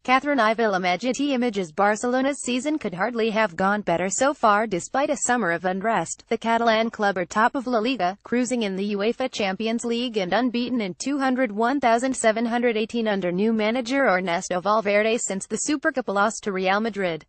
Ivill AMAGetty ImagesBarcelonas season could hardly have gone better so far despite a summer of unrest. The Catalan club are top of La Liga, cruising in the UEFA Champions League and unbeaten in 201,718 under new manager Ernesto Valverde since the Supercup loss to Real Madrid.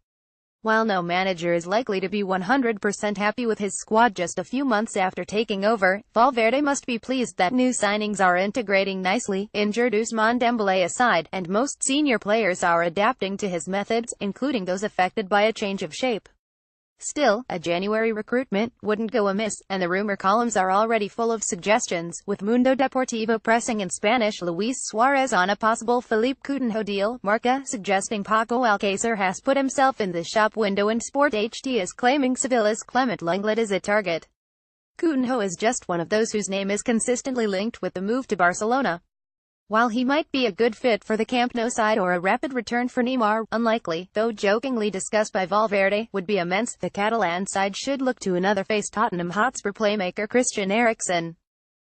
While no manager is likely to be 100% happy with his squad just a few months after taking over, Valverde must be pleased that new signings are integrating nicely, injured Ousmane Dembélé aside, and most senior players are adapting to his methods, including those affected by a change of shape. Still, a January recruitment wouldn't go amiss, and the rumor columns are already full of suggestions, with Mundo Deportivo pressing in Spanish Luis Suarez on a possible Philippe Coutinho deal, Marca suggesting Paco Alcácer has put himself in the shop window, and Sport HT is claiming Sevilla's Clement Lenglet is a target. Coutinho is just one of those whose name is consistently linked with the move to Barcelona. While he might be a good fit for the Camp Nou side or a rapid return for Neymar, unlikely, though jokingly discussed by Valverde, would be immense, the Catalan side should look to another face, Tottenham Hotspur playmaker Christian Eriksen.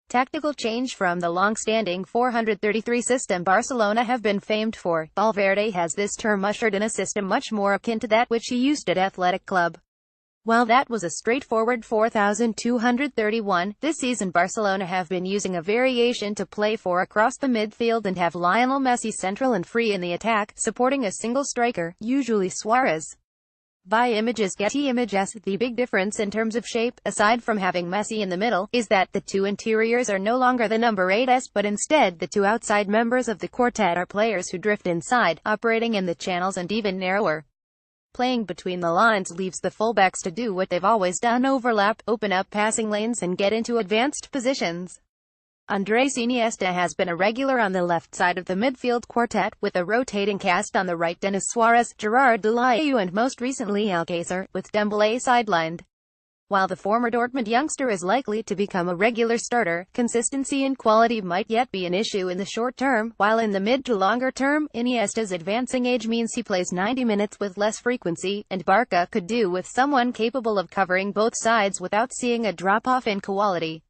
Tactical change from the long-standing 4-3-3 system Barcelona have been famed for, Valverde has this term ushered in a system much more akin to that which he used at Athletic Club. While that was a straightforward 4,231, this season Barcelona have been using a variation to play 4 across the midfield and have Lionel Messi central and free in the attack, supporting a single striker, usually Suarez. By AMAGetty Images, the big difference in terms of shape, aside from having Messi in the middle, is that the two interiors are no longer the number 8s, but instead the two outside members of the quartet are players who drift inside, operating in the channels and even narrower. Playing between the lines leaves the fullbacks to do what they've always done: overlap, open up passing lanes and get into advanced positions. Andres Iniesta has been a regular on the left side of the midfield quartet, with a rotating cast on the right: Denis Suarez, Gerard Deulofeu and most recently Alcácer, with Dembélé sidelined. While the former Dortmund youngster is likely to become a regular starter, consistency and quality might yet be an issue in the short term, while in the mid to longer term, Iniesta's advancing age means he plays 90 minutes with less frequency, and Barca could do with someone capable of covering both sides without seeing a drop-off in quality.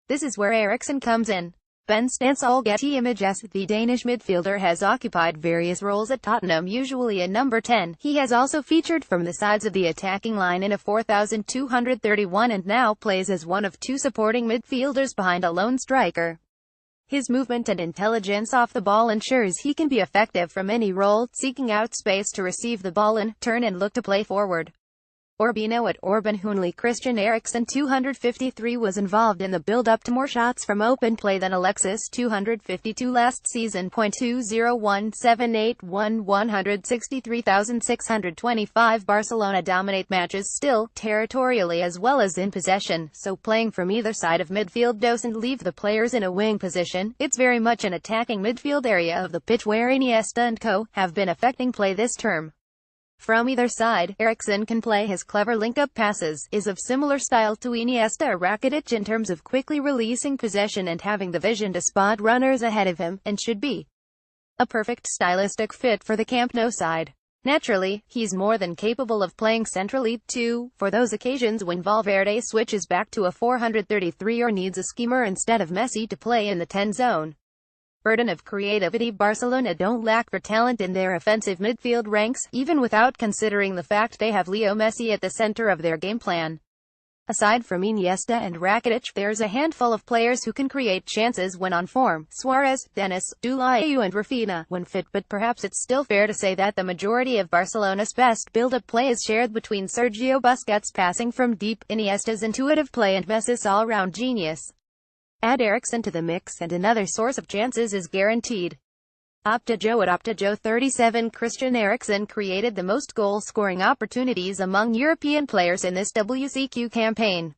This is where Eriksen comes in. Ben AMAGetty Images, the Danish midfielder, has occupied various roles at Tottenham, usually a number 10. He has also featured from the sides of the attacking line in a 4,231 and now plays as one of two supporting midfielders behind a lone striker. His movement and intelligence off the ball ensures he can be effective from any role, seeking out space to receive the ball in, turn and look to play forward. Orbino at Orban Hunley. Christian Eriksen 253 was involved in the build-up to more shots from open play than Alexis 252 last season. 201781 163,625. Barcelona dominate matches still, territorially as well as in possession, so playing from either side of midfield doesn't leave the players in a wing position. It's very much an attacking midfield area of the pitch where Iniesta and co. have been affecting play this term. From either side, Eriksen can play his clever link-up passes, is of similar style to Iniesta or Rakitic in terms of quickly releasing possession and having the vision to spot runners ahead of him, and should be a perfect stylistic fit for the Camp Nou side. Naturally, he's more than capable of playing centrally, too, for those occasions when Valverde switches back to a 4-3-3 or needs a schemer instead of Messi to play in the 10 zone. Burden of creativity. Barcelona don't lack for talent in their offensive midfield ranks, even without considering the fact they have Leo Messi at the center of their game plan. Aside from Iniesta and Rakitic, there's a handful of players who can create chances when on form: Suarez, Denis, Deulofeu and Rafinha, when fit. But perhaps it's still fair to say that the majority of Barcelona's best build-up play is shared between Sergio Busquets' passing from deep, Iniesta's intuitive play and Messi's all-round genius. Add Eriksen to the mix and another source of chances is guaranteed. OptaJoe at OptaJoe 37. Christian Eriksen created the most goal-scoring opportunities among European players in this WCQ campaign.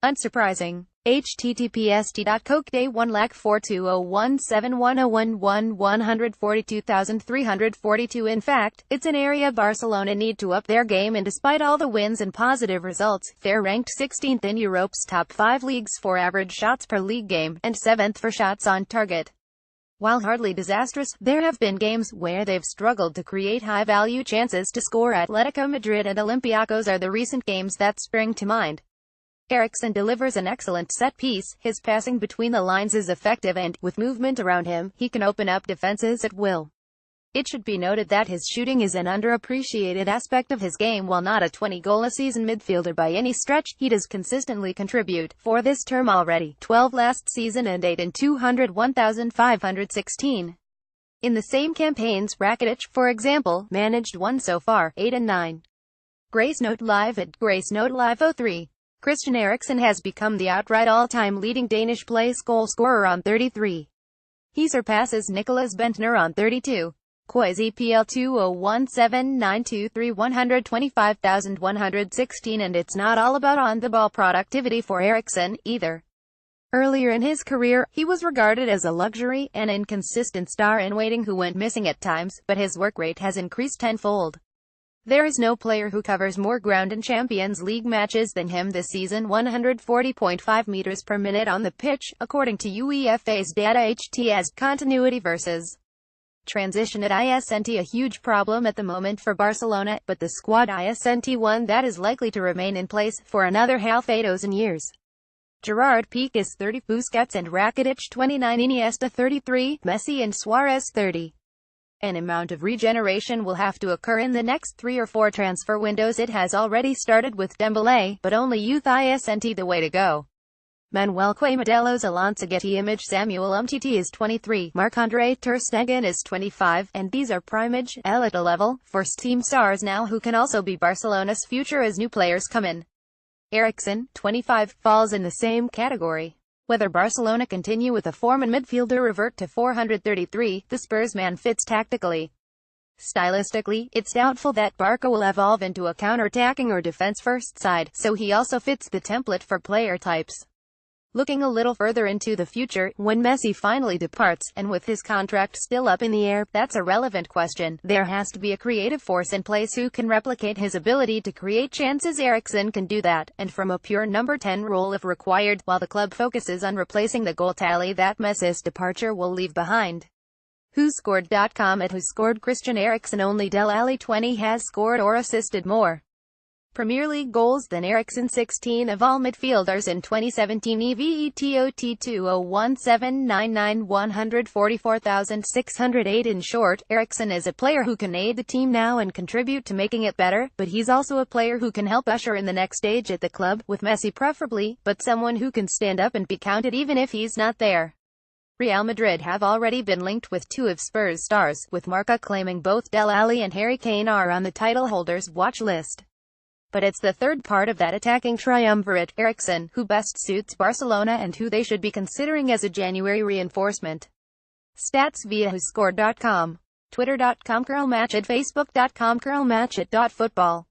Unsurprising. https://t.coke day 1,42,017,101,142,342. In fact, it's an area Barcelona need to up their game in. Despite all the wins and positive results, they're ranked 16th in Europe's top 5 leagues for average shots per league game, and 7th for shots on target. While hardly disastrous, there have been games where they've struggled to create high-value chances to score. Atletico Madrid and Olympiacos are the recent games that spring to mind. Eriksen delivers an excellent set-piece, his passing between the lines is effective and, with movement around him, he can open up defenses at will. It should be noted that his shooting is an underappreciated aspect of his game. While not a 20-goal-a-season midfielder by any stretch, he does consistently contribute. For this term already, 12 last season and 8 in 201,516. In the same campaigns, Rakitic, for example, managed 1 so far, 8 and 9. Grace Note Live at Grace Note Live 03. Christian Eriksen has become the outright all-time leading Danish place goal scorer on 33. He surpasses Nicolas Bentner on 32. Quasi PL 2017-923 125,116, and it's not all about on-the-ball productivity for Eriksen, either. Earlier in his career, he was regarded as a luxury, an inconsistent star-in-waiting who went missing at times, but his work rate has increased tenfold. There is no player who covers more ground in Champions League matches than him this season, 140.5 meters per minute on the pitch, according to UEFA's data. HT as continuity versus transition at isn't a huge problem at the moment for Barcelona, but the squad isn't one that is likely to remain in place for another half a dozen years. Gerard Piqué is 30, Busquets and Rakitic 29, Iniesta 33, Messi and Suarez 30. An amount of regeneration will have to occur in the next 3 or 4 transfer windows. It has already started with Dembélé, but only youth isn't the way to go. Manuel Modelo's AMAGetty ImagesBarcelonas is 23, Marc-Andre ter Stegen is 25, and these are primage, elite level, first-team stars now who can also be Barcelona's future as new players come in. Eriksen, 25, falls in the same category. Whether Barcelona continue with a form and midfielder revert to 433, the Spurs man fits tactically. Stylistically, it's doubtful that Barca will evolve into a counter-attacking or defense-first side, so he also fits the template for player types. Looking a little further into the future, when Messi finally departs, and with his contract still up in the air, that's a relevant question. There has to be a creative force in place who can replicate his ability to create chances. Eriksen can do that, and from a pure number 10 role if required, while the club focuses on replacing the goal tally that Messi's departure will leave behind. WhoScored.com at WhoScored Christian Eriksen. Only Dele Alli 20 has scored or assisted more Premier League goals than Eriksen. 16 of all midfielders in 2017. EVETOT 2017-99 144,608. In short, Eriksen is a player who can aid the team now and contribute to making it better, but he's also a player who can help usher in the next stage at the club, with Messi preferably, but someone who can stand up and be counted even if he's not there. Real Madrid have already been linked with 2 of Spurs stars, with Marca claiming both Dele Alli and Harry Kane are on the title holders' watch list. But it's the third part of that attacking triumvirate, Eriksen, who best suits Barcelona and who they should be considering as a January reinforcement. Stats via WhoScored.com, Twitter.com, CurlMatch at Facebook.com, CurlMatch@football.